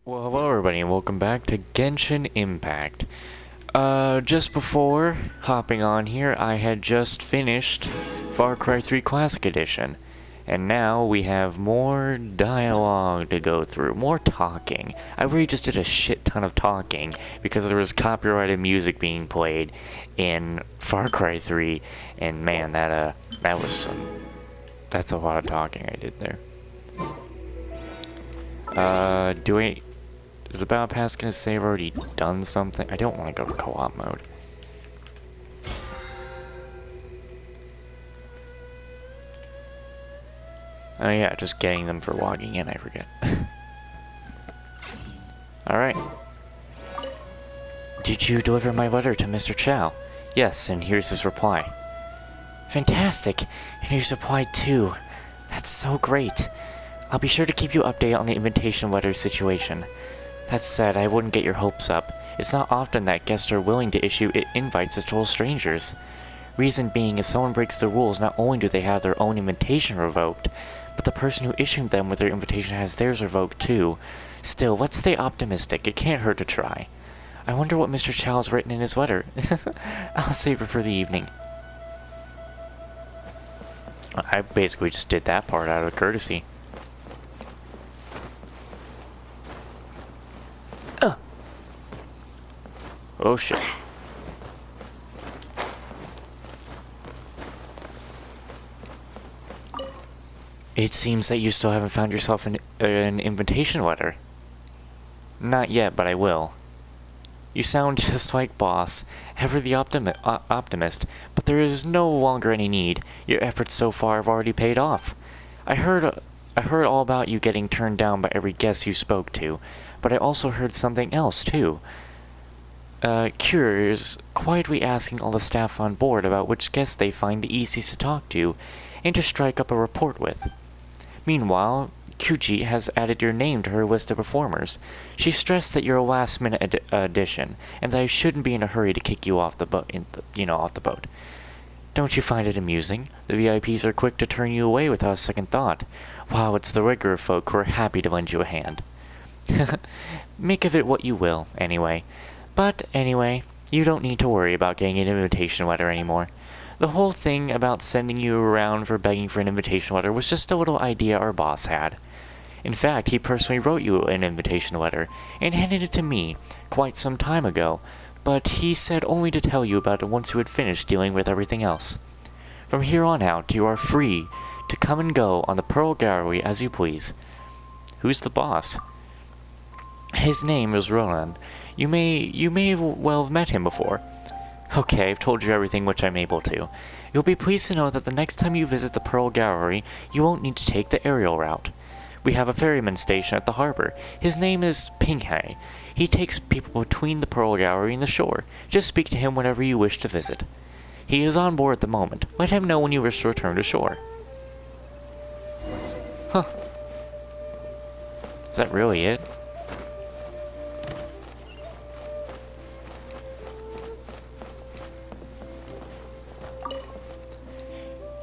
Well, hello everybody and welcome back to Genshin Impact. Just before hopping on here, I had just finished Far Cry 3 Classic Edition. And now we have more dialogue to go through, more talking. I really just did a shit ton of talking because there was copyrighted music being played in Far Cry 3, and man, that's a lot of talking I did there. Is the Battle Pass gonna say I've already done something? I don't want to go to co-op mode. Oh yeah, just getting them for logging in, I forget. Alright. Did you deliver my letter to Mr. Chow? Yes, and here's his reply. Fantastic! And here's reply too. That's so great. I'll be sure to keep you updated on the invitation letter situation. That said, I wouldn't get your hopes up. It's not often that guests are willing to issue invites to total strangers. Reason being, if someone breaks the rules, not only do they have their own invitation revoked, but the person who issued them with their invitation has theirs revoked too. Still, let's stay optimistic. It can't hurt to try. I wonder what Mr. Chow has written in his letter. I'll save it for the evening. I basically just did that part out of courtesy. Oh shit. It seems that you still haven't found yourself an invitation letter. Not yet, but I will. You sound just like Boss, ever the optimist, but there is no longer any need. Your efforts so far have already paid off. I heard all about you getting turned down by every guest you spoke to, but I also heard something else too. Curious, quietly asking all the staff on board about which guests they find the easiest to talk to, and to strike up a rapport with. Meanwhile, Kyuji has added your name to her list of performers. She stressed that you're a last-minute addition, and that I shouldn't be in a hurry to kick you off the boat. Off the boat. Don't you find it amusing? The VIPs are quick to turn you away without a second thought. Wow, it's the regular folk who are happy to lend you a hand. Make of it what you will, anyway. But anyway, you don't need to worry about getting an invitation letter anymore. The whole thing about sending you around for begging for an invitation letter was just a little idea our boss had. In fact, he personally wrote you an invitation letter and handed it to me quite some time ago, but he said only to tell you about it once you had finished dealing with everything else. From here on out, you are free to come and go on the Pearl Gallery as you please. Who's the boss? His name is Roland. You may well have met him before. Okay, I've told you everything which I'm able to. You'll be pleased to know that the next time you visit the Pearl Gallery, you won't need to take the aerial route. We have a ferryman station at the harbor. His name is Pinghai. He takes people between the Pearl Gallery and the shore. Just speak to him whenever you wish to visit. He is on board at the moment. Let him know when you wish to return to shore. Huh. Is that really it?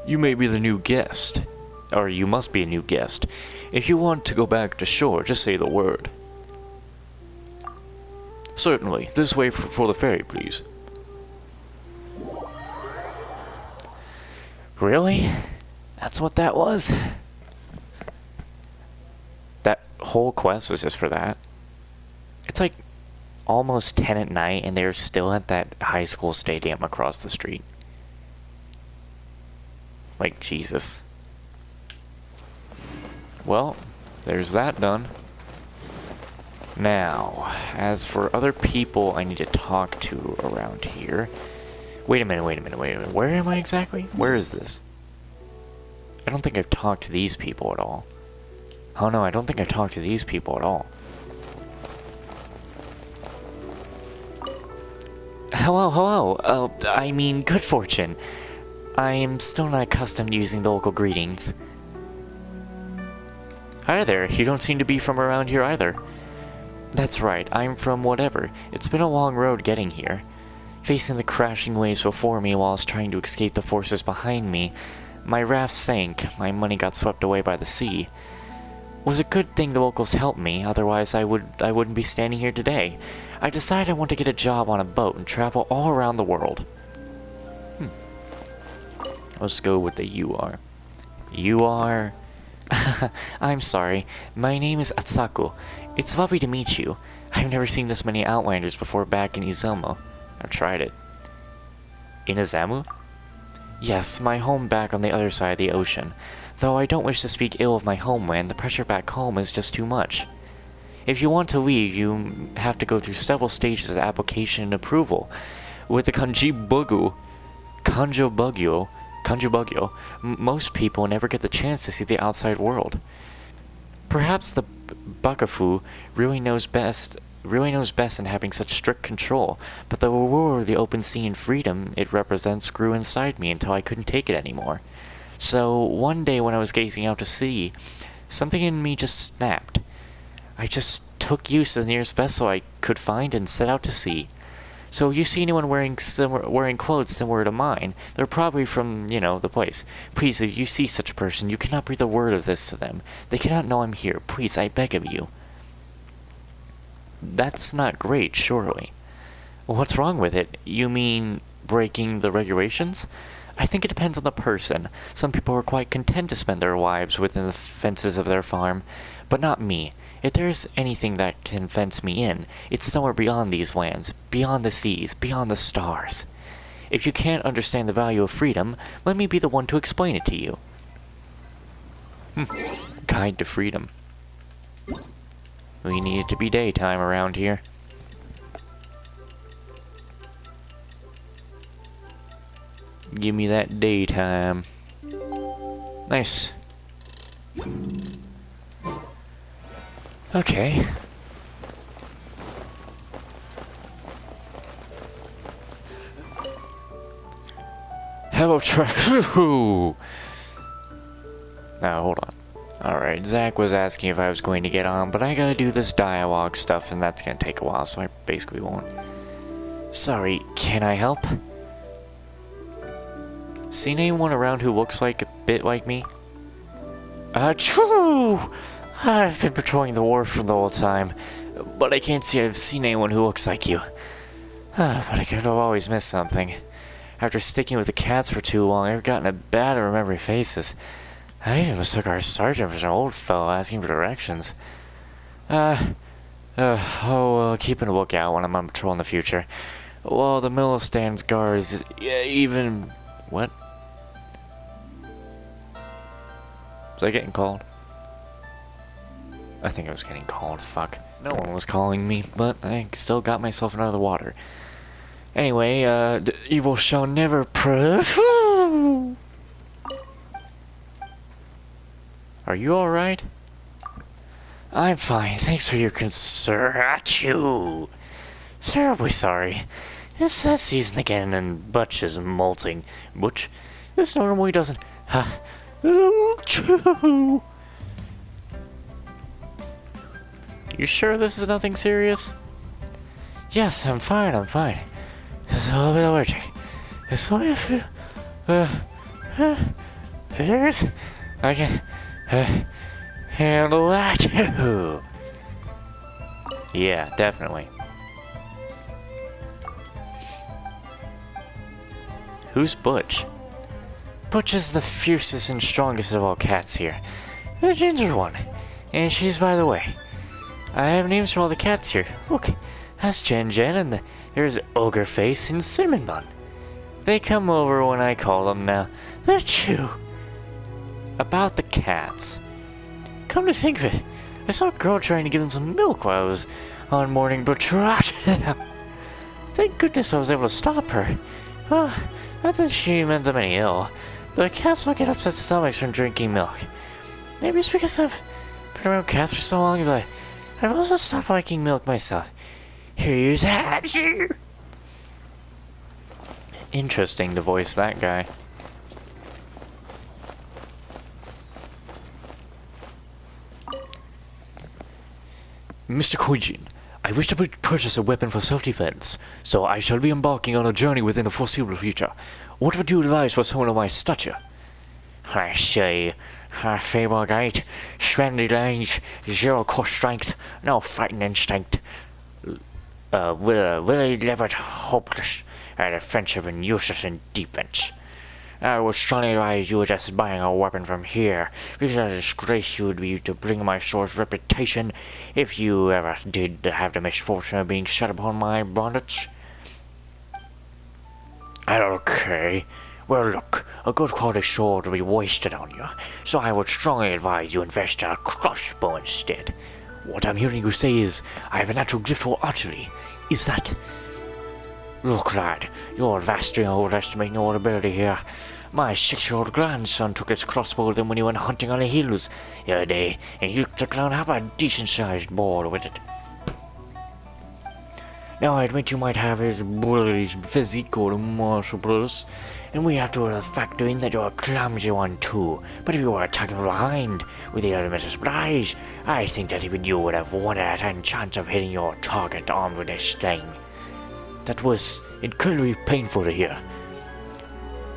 You may be the new guest. Or you must be a new guest. If you want to go back to shore, just say the word. Certainly. This way for the ferry, please. Really? That's what that was? That whole quest was just for that? It's like almost 10 at night and they're still at that high school stadium across the street. Like, Jesus. Well, there's that done. Now, as for other people I need to talk to around here... Wait a minute. Where am I exactly? Where is this? I don't think I've talked to these people at all. Oh no, I don't think I've talked to these people at all. Hello. I mean, good fortune. I am still not accustomed to using the local greetings. Hi there, you don't seem to be from around here either. That's right, I'm from whatever. It's been a long road getting here. Facing the crashing waves before me while I was trying to escape the forces behind me, my raft sank, my money got swept away by the sea. was a good thing the locals helped me, otherwise I wouldn't be standing here today. I decided I want to get a job on a boat and travel all around the world. Let's go with the you are. You are... I'm sorry. My name is Atsaku. It's lovely to meet you. I've never seen this many Outlanders before back in Izumo. I've tried it. In Izumo? Yes, my home back on the other side of the ocean. Though I don't wish to speak ill of my homeland, the pressure back home is just too much. If you want to leave, you have to go through several stages of application and approval. With the Kanjibugyo, most people never get the chance to see the outside world. Perhaps the Bakafu really knows best in having such strict control, but the allure of the open sea and freedom it represents grew inside me until I couldn't take it anymore. So, one day when I was gazing out to sea, something in me just snapped. I just took use of the nearest vessel I could find and set out to sea. So if you see anyone wearing clothes similar to mine, they're probably from, the place. Please, if you see such a person, you cannot breathe a word of this to them. They cannot know I'm here. Please, I beg of you. That's not great, surely. What's wrong with it? You mean breaking the regulations? I think it depends on the person. Some people are quite content to spend their lives within the fences of their farm, but not me. If there's anything that can fence me in, it's somewhere beyond these lands, beyond the seas, beyond the stars. If you can't understand the value of freedom, let me be the one to explain it to you. Guide to freedom. We need it to be daytime around here. Give me that daytime. Nice. Okay. Hello, Now, hold on. Alright, Zach was asking if I was going to get on, but I gotta do this dialogue stuff, and that's gonna take a while, so I basically won't. Sorry, can I help? Seen anyone around who looks like a bit like me? True! I've been patrolling the wharf for the whole time, but I can't say I've seen anyone who looks like you. But I could have always missed something. After sticking with the cats for too long, I've gotten a bad at remembering faces. I even mistook our sergeant for an old fellow asking for directions. Keeping a lookout when I'm on patrol in the future. Well, the middle stands guards is even... What? Was I getting called? I think I was getting called, fuck. No one was calling me, but I still got myself out of the water. Anyway, evil shall never Are you alright? I'm fine, thanks for your concern. Achoo! Terribly sorry. It's that season again, and Butch is molting. Butch? This normally doesn't... Achoo! You sure this is nothing serious? Yes, I'm fine. Just a little bit allergic. It's only a few... I can... handle that too. Yeah, definitely. Who's Butch? Butch is the fiercest and strongest of all cats here. The ginger one. And she's by the way. I have names for all the cats here. Look, that's Jen Jen, and there's Ogre Face and Cinnamon Bun. They come over when I call them now. They're chew. About the cats. Come to think of it, I saw a girl trying to give them some milk while I was on morning patrol. Thank goodness I was able to stop her. Well, not that she meant them any ill, but cats don't get upset stomachs from drinking milk. Maybe it's because I've been around cats for so long, but I've also stopped liking milk myself. Here's that. Interesting to voice that guy. Mr. Koijin, I wish to purchase a weapon for self-defense, so I shall be embarking on a journey within the foreseeable future. What would you advise for someone of my stature? I say, Fable Gate, splendid range, zero core strength, no fighting instinct. Willie Levitt, hopeless at offensive and useless in defense. I would strongly advise you against buying a weapon from here, because a disgrace you would be to bring my store's reputation if you ever did have the misfortune of being set upon my bonnets. Okay. Well, look, a good quality sword would be wasted on you, so I would strongly advise you invest in a crossbow instead. What I'm hearing you say is, I have a natural gift for archery. Is that... Look, lad, you're vastly overestimating your ability here. My 6-year-old grandson took his crossbow with him when he went hunting on the hills the other day, and he took down half a decent-sized boar with it. Now, I admit you might have his abilities, physique, or martial prowess, and we have to factor in that you're a clumsy one too. But if you were attacking from behind with the element of surprise, I think that even you would have 1 out of 10 chance of hitting your target armed with this thing. That was incredibly painful to hear.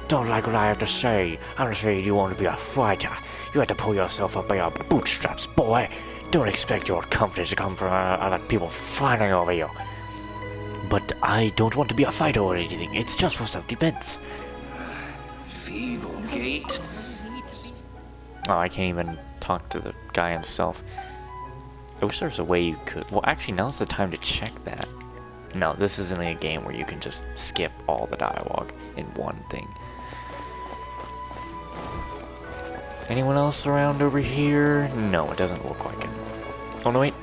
Don't like what I have to say. I'm afraid you want to be a fighter. You have to pull yourself up by your bootstraps, boy. Don't expect your confidence to come from other people fighting over you. But I don't want to be a fighter or anything. It's just for self-defense. Feeble Gate? Oh, I can't even talk to the guy himself. I wish there was a way you could... Well, actually, now's the time to check that. No, this isn't a game where you can just skip all the dialogue in one thing. Anyone else around over here? No, it doesn't look like it. Oh, no, wait.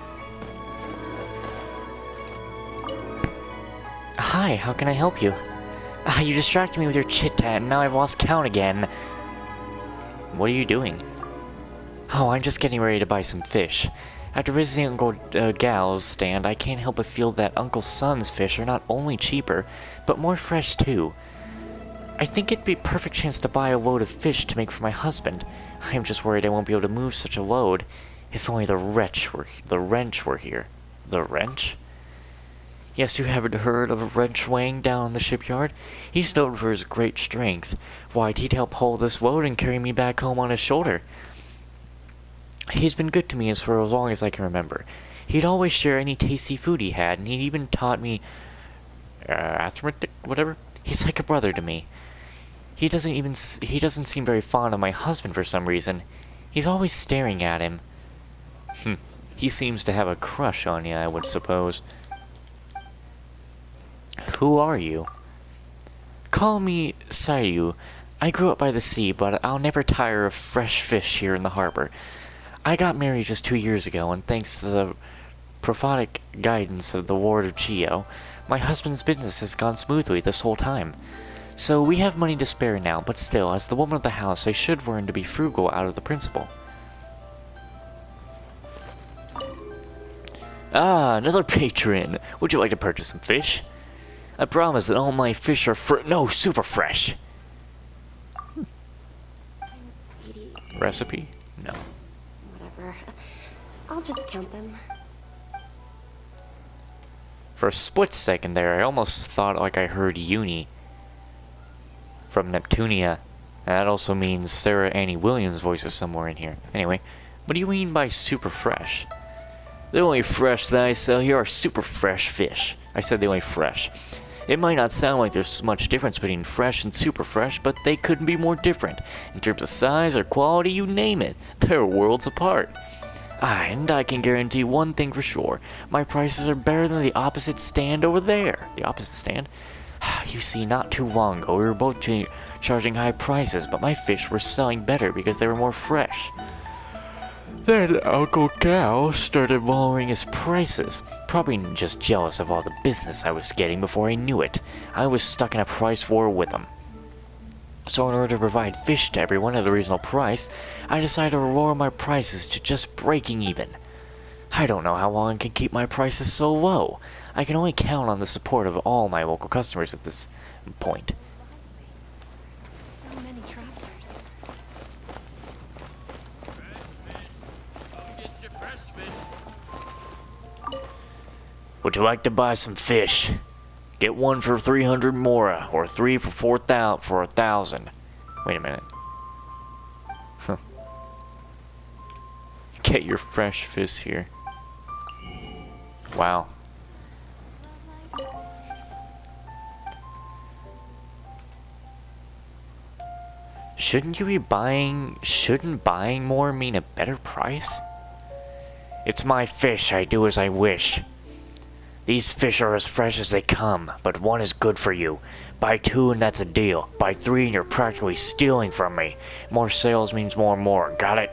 Hi, how can I help you? You distracted me with your chit-chat, and now I've lost count again. What are you doing? Oh, I'm just getting ready to buy some fish. After visiting Uncle Gal's stand, I can't help but feel that Uncle Sun's fish are not only cheaper, but more fresh too. I think it'd be a perfect chance to buy a load of fish to make for my husband. I'm just worried I won't be able to move such a load. If only the wrench were here. The wrench? Yes, you haven't heard of a wrench Wang down in the shipyard? He's known for his great strength. Why, he'd help haul this load and carry me back home on his shoulder. He's been good to me for as long as I can remember. He'd always share any tasty food he had, and he even taught me... arithmetic, whatever? He's like a brother to me. He doesn't seem very fond of my husband for some reason. He's always staring at him. He seems to have a crush on you, I would suppose. Who are you? Call me Sayu. I grew up by the sea, but I'll never tire of fresh fish here in the harbor. I got married just 2 years ago, and thanks to the prophetic guidance of the Ward of Geo, my husband's business has gone smoothly this whole time. So we have money to spare now, but still, as the woman of the house, I should learn to be frugal out of the principle. Ah, another patron! Would you like to purchase some fish? I promise that all my fish are super fresh. Thanks, sweetie. Recipe? No. Whatever. I'll just count them. For a split second there, I almost thought like I heard Uni from Neptunia. And that also means Sarah Annie Williams' voice is somewhere in here. Anyway, what do you mean by super fresh? The only fresh that I sell here are super fresh fish. I said the only fresh. It might not sound like there's much difference between fresh and super fresh, but they couldn't be more different. In terms of size or quality, you name it. They're worlds apart. And I can guarantee one thing for sure. My prices are better than the opposite stand over there. The opposite stand? You see, not too long ago, we were both charging high prices, but my fish were selling better because they were more fresh. Then Uncle Gal started lowering his prices, probably just jealous of all the business I was getting before I knew it. I was stuck in a price war with him. So in order to provide fish to everyone at a reasonable price, I decided to lower my prices to just breaking even. I don't know how long I can keep my prices so low. I can only count on the support of all my local customers at this point. So many travelers. Would you like to buy some fish? Get one for 300 mora, or 3 for 4,000 for 1,000. Wait a minute. Get your fresh fish here. Wow. Shouldn't buying more mean a better price? It's my fish, I do as I wish. These fish are as fresh as they come, but one is good for you. Buy 2 and that's a deal. Buy 3 and you're practically stealing from me. More sales means more and more, got it?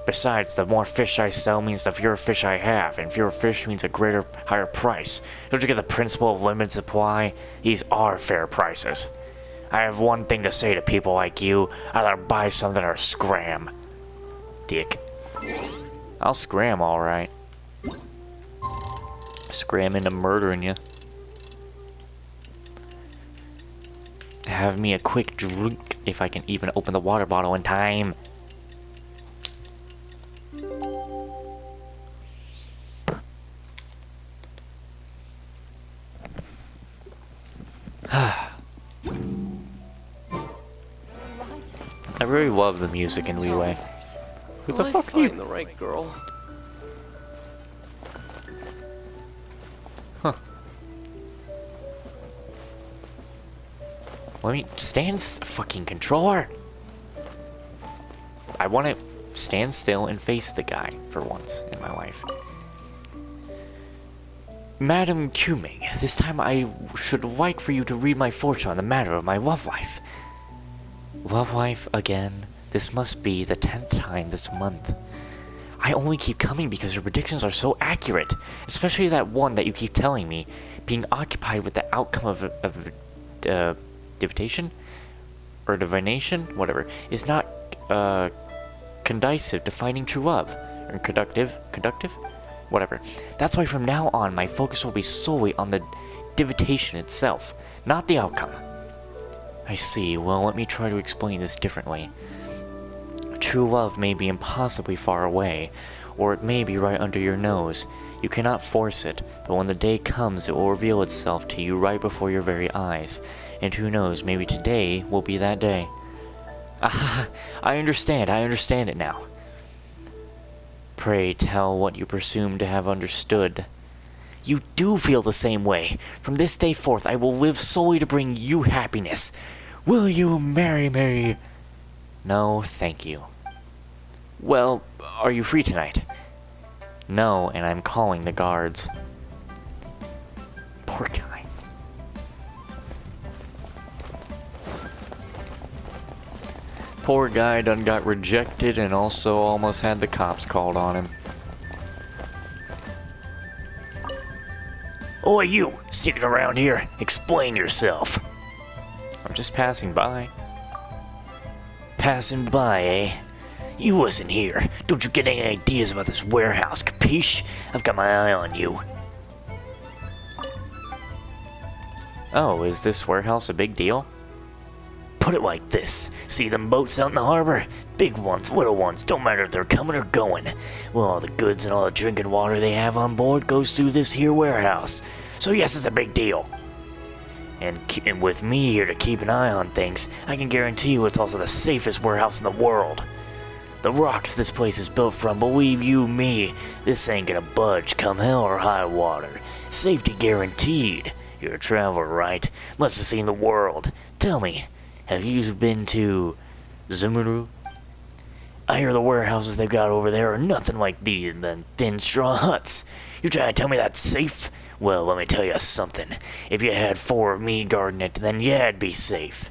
Besides, the more fish I sell means the fewer fish I have, and fewer fish means a higher price. Don't you get the principle of limited supply? These are fair prices. I have one thing to say to people like you. Either buy something or scram. Dick. I'll scram, alright. Scram into murdering you. Have me a quick drink if I can even open the water bottle in time. I really love the music in Liyue. Who the fuck are you? The right girl. Huh. Let me stand fucking controller. I want to stand still and face the guy for once in my life. Madam Kuming, this time I should like for you to read my fortune on the matter of my love life. Love life again? This must be the 10th time this month. I only keep coming because your predictions are so accurate, especially that one that you keep telling me, being occupied with the outcome of divination? Or divination? Whatever. Is not, conducive to finding true love. Or conductive? Whatever. That's why from now on, my focus will be solely on the divination itself, not the outcome. I see. Well, let me try to explain this differently. True love may be impossibly far away, or it may be right under your nose. You cannot force it, but when the day comes, it will reveal itself to you right before your very eyes. And who knows, maybe today will be that day. Ah, I understand it now. Pray tell what you presume to have understood. You do feel the same way. From this day forth, I will live solely to bring you happiness. Will you marry me? No, thank you. Well, are you free tonight? No, and I'm calling the guards. Poor guy. Poor guy done got rejected and also almost had the cops called on him. Oi, you! Sticking around here? Explain yourself. I'm just passing by. Passing by, eh? You wasn't here. Don't you get any ideas about this warehouse, capiche? I've got my eye on you. Oh, is this warehouse a big deal? Put it like this. See them boats out in the harbor? Big ones, little ones, don't matter if they're coming or going. Well, all the goods and all the drinking water they have on board goes through this here warehouse. So yes, it's a big deal. And with me here to keep an eye on things, I can guarantee you it's also the safest warehouse in the world. The rocks this place is built from, believe you me, this ain't gonna budge come hell or high water. Safety guaranteed. You're a traveler, right? Must have seen the world. Tell me, have you been to Zumuru? I hear the warehouses they've got over there are nothing like these than thin straw huts. You trying to tell me that's safe? Well, let me tell you something. If you had 4 of me guarding it, then yeah, it'd be safe.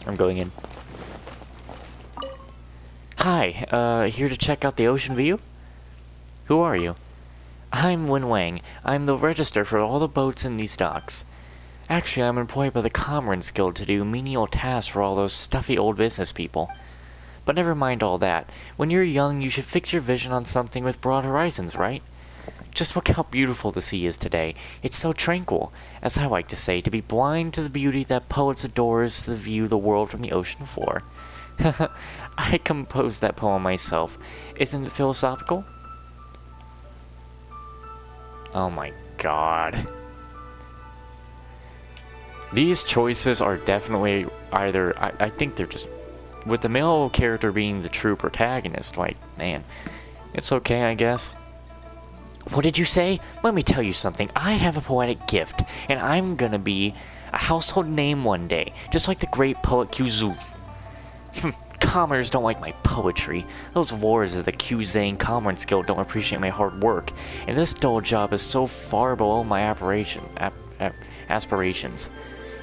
I'm going in. Hi, here to check out the ocean view? Who are you? I'm Wen Wang. I'm the register for all the boats in these docks. Actually, I'm employed by the Comrades Guild to do menial tasks for all those stuffy old business people. But never mind all that. When you're young, you should fix your vision on something with broad horizons, right? Just look how beautiful the sea is today. It's so tranquil, as I like to say, to be blind to the beauty that poets adores to view the world from the ocean floor. I composed that poem myself. Isn't it philosophical? Oh my god. These choices are definitely either... I think they're just with the male character being the true protagonist, like, man, it's okay, I guess. What did you say? Let me tell you something. I have a poetic gift, and I'm gonna be a household name one day, just like the great poet Kyuzu. Commoners don't like my poetry. Those warriors of the Kyuzane Commoners Guild don't appreciate my hard work, and this dull job is so far below my aspirations.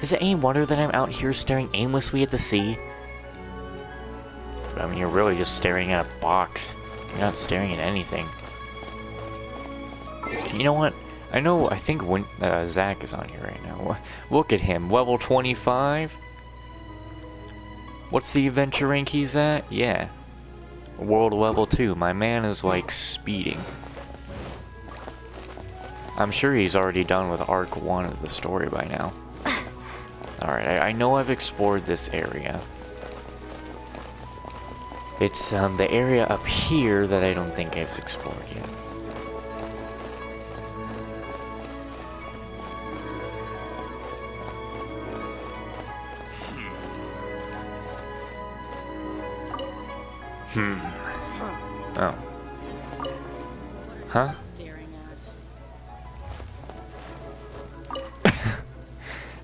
Is it any wonder that I'm out here staring aimlessly at the sea? I mean, you're really just staring at a box. You're not staring at anything. You know what? I think Zach is on here right now. Look at him, level 25. What's the adventure rank he's at? Yeah. World level 2. My man is like speeding. I'm sure he's already done with arc 1 of the story by now. Alright, I know I've explored this area. It's the area up here that I don't think I've explored yet. Oh. Huh?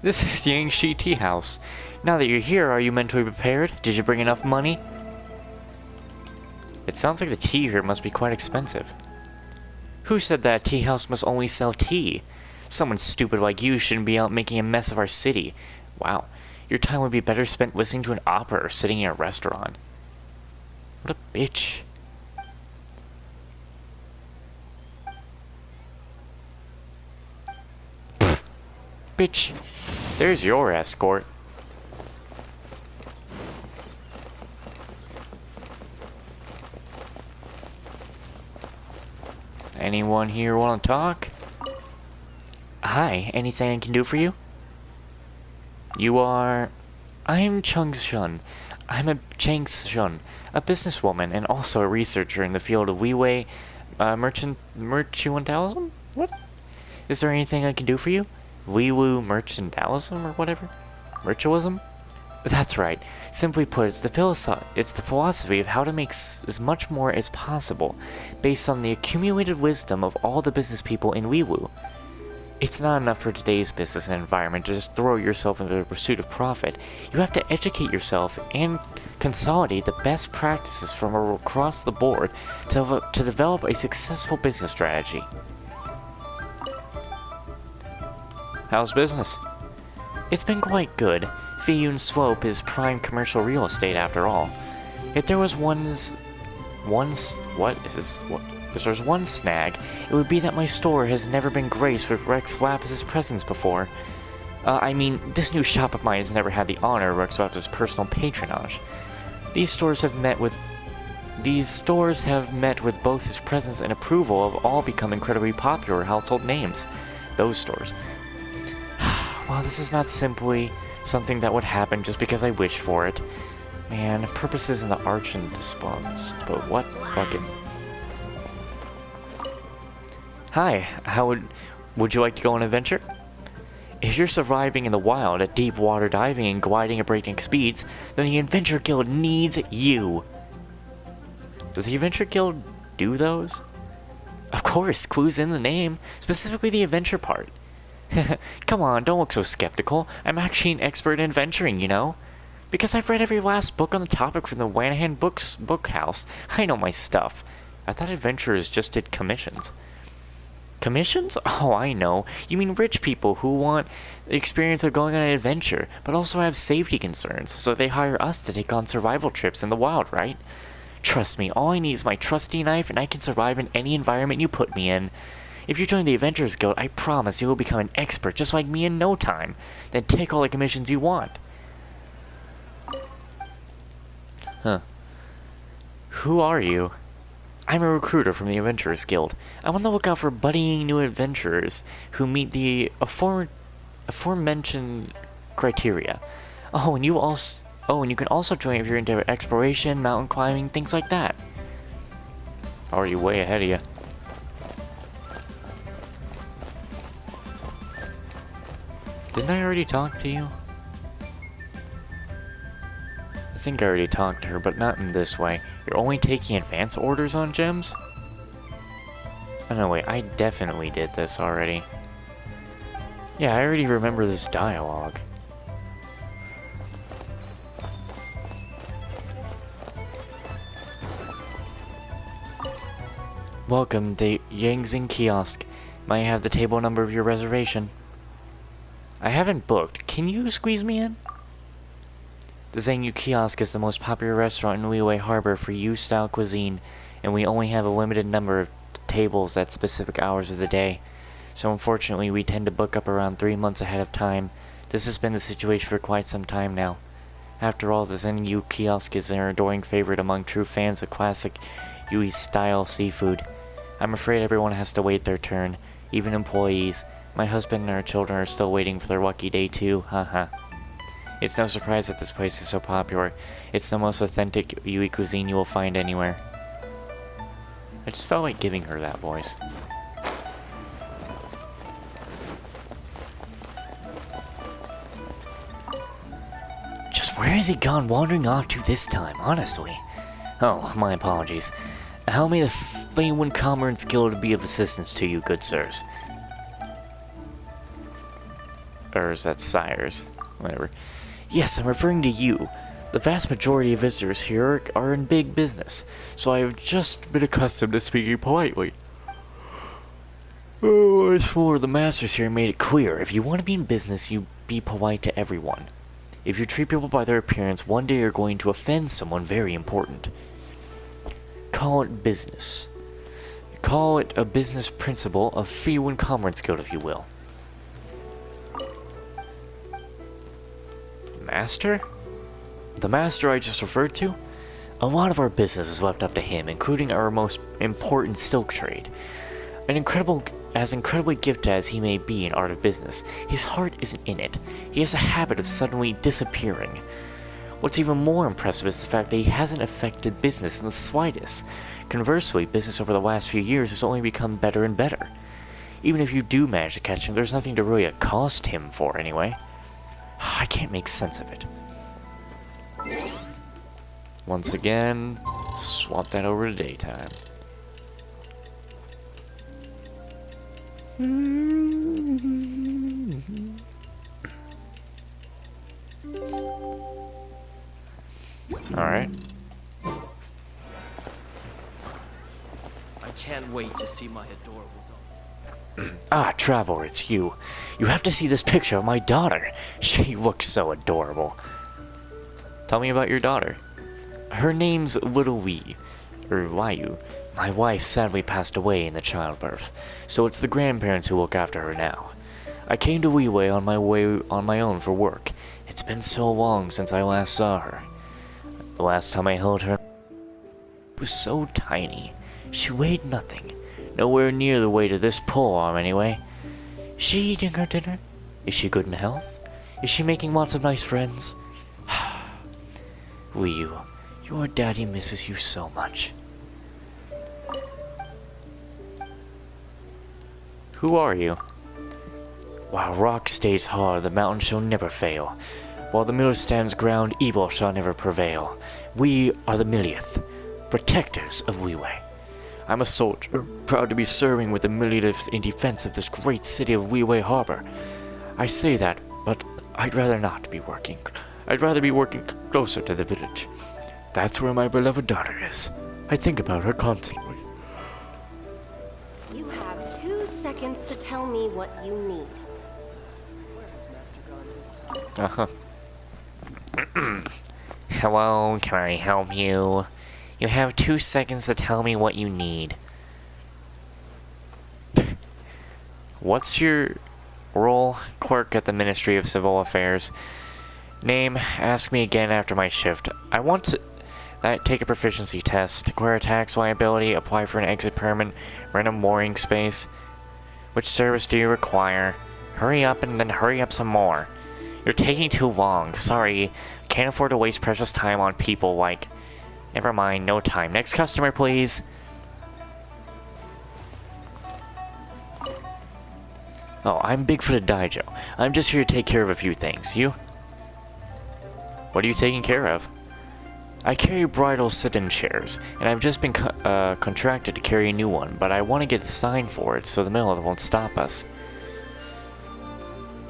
This is Yangshi Tea House. Now that you're here, are you mentally prepared? Did you bring enough money? It sounds like the tea here must be quite expensive. Who said that tea house must only sell tea? Someone stupid like you shouldn't be out making a mess of our city. Wow, your time would be better spent listening to an opera or sitting in a restaurant. What a bitch. Pfft. Bitch, there's your escort. Anyone here want to talk? Hi, anything I can do for you? You are... I'm Changshun. I'm a Changshun, a businesswoman and also a researcher in the field of Liyue, mercantalism? What? Is there anything I can do for you? Liyue mercantalism or whatever? Merchalism? That's right. Simply put, it's the philosophy of how to make as much more as possible, based on the accumulated wisdom of all the business people in Liyue. It's not enough for today's business and environment to just throw yourself into the pursuit of profit. You have to educate yourself and consolidate the best practices from across the board to develop a successful business strategy. How's business? It's been quite good. Fiyun Slope is prime commercial real estate after all. If there was if there's one snag, it would be that my store has never been graced with Rex Lapis' presence before. I mean, this new shop of mine has never had the honor of Rex Lapis' personal patronage. These stores have met with both his presence and approval of all become incredibly popular household names. Those stores. Well, this is not simply something that would happen just because I wished for it. Man, purposes in the arch and disposed, but what fucking... Hi, would you like to go on an adventure? If you're surviving in the wild at deep water diving and gliding at breakneck speeds, then the Adventure Guild needs you. Does the Adventure Guild do those? Of course, clues in the name, specifically the adventure part. Come on, don't look so skeptical. I'm actually an expert in adventuring, you know? Because I've read every last book on the topic from the Wanahan Bookhouse. I know my stuff. I thought adventurers just did commissions. Commissions? Oh, I know. You mean rich people who want the experience of going on an adventure, but also have safety concerns, so they hire us to take on survival trips in the wild, right? Trust me, all I need is my trusty knife, and I can survive in any environment you put me in. If you join the Adventurers Guild, I promise you will become an expert just like me in no time. Then take all the commissions you want. Huh. Who are you? I'm a recruiter from the Adventurers Guild. I'm on the lookout for budding new adventurers who meet the aforementioned criteria. Oh, and you can also join if you're into exploration, mountain climbing, things like that. Already way ahead of you. Didn't I already talk to you? I think I already talked to her, but not in this way. You're only taking advance orders on gems? Oh no, wait, I definitely did this already. Yeah, I already remember this dialogue. Welcome to Yangzing Kiosk. May I have the table number of your reservation? I haven't booked. Can you squeeze me in? The Zhangyu Kiosk is the most popular restaurant in Liyue Harbor for U-style cuisine, and we only have a limited number of tables at specific hours of the day. So unfortunately, we tend to book up around 3 months ahead of time. This has been the situation for quite some time now. After all, the Zhangyu Kiosk is an adoring favorite among true fans of classic Yui-style seafood. I'm afraid everyone has to wait their turn, even employees. My husband and our children are still waiting for their lucky day too, haha. It's no surprise that this place is so popular. It's the most authentic Yui cuisine you will find anywhere. I just felt like giving her that voice. Just where has he gone wandering off to this time, honestly? Oh, my apologies. How may the Feywind Commerce Guild be of assistance to you, good sirs? Or is that Sires? Whatever. Yes, I'm referring to you. The vast majority of visitors here are in big business, so I have just been accustomed to speaking politely. Oh, I swore the masters here made it clear, if you want to be in business, you be polite to everyone. If you treat people by their appearance, one day you're going to offend someone very important. Call it business. Call it a business principle of Feywind Commerce Guild, if you will. Master? The master I just referred to? A lot of our business is left up to him, including our most important silk trade. As incredibly gifted as he may be in art of business, his heart isn't in it. He has a habit of suddenly disappearing. What's even more impressive is the fact that he hasn't affected business in the slightest. Conversely, business over the last few years has only become better and better. Even if you do manage to catch him, there's nothing to really accost him for anyway. I can't make sense of it. Once again, swap that over to daytime. Alright. I can't wait to see my adorable daughter. Ah, Traveler, it's you. You have to see this picture of my daughter. She looks so adorable. Tell me about your daughter. Her name's Liyue, or Liyue. My wife sadly passed away in the childbirth, so it's the grandparents who look after her now. I came to Liyue on my own for work. It's been so long since I last saw her. The last time I held her, she was so tiny. She weighed nothing. Nowhere near the weight of this polearm, anyway. Is she eating her dinner? Is she good in health? Is she making lots of nice friends? Liyue, your daddy misses you so much. Who are you? While rock stays hard, the mountain shall never fail. While the mill stands ground, evil shall never prevail. We are the Millionth, protectors of Liyue. I'm a soldier, proud to be serving with the Millionth in defense of this great city of Liyue Harbor. I say that, but I'd rather not be working. I'd rather be working closer to the village. That's where my beloved daughter is. I think about her constantly. You have 2 seconds to tell me what you need. Where has Master gone this time? Hello, can I help you? You have 2 seconds to tell me what you need. What's your role? Clerk at the Ministry of Civil Affairs. Name, ask me again after my shift. I want to take a proficiency test, declare a tax liability, apply for an exit permit, rent a mooring space. Which service do you require? Hurry up and then hurry up some more. You're taking too long. Sorry, can't afford to waste precious time on people like... Never mind, no time. Next customer, please. Oh, I'm Bigfoot Daijo. I'm just here to take care of a few things. You? What are you taking care of? I carry bridal sit-in chairs, and I've just been contracted to carry a new one, but I want to get a sign for it so the mail won't stop us.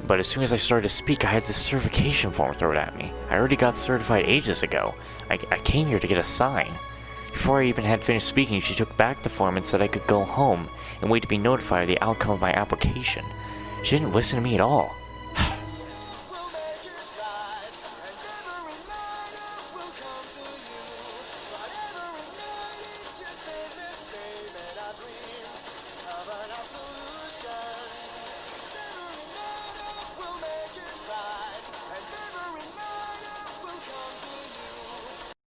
But as soon as I started to speak, I had this certification form thrown at me. I already got certified ages ago. I came here to get a sign. Before I even had finished speaking, she took back the form and said I could go home and wait to be notified of the outcome of my application. She didn't listen to me at all.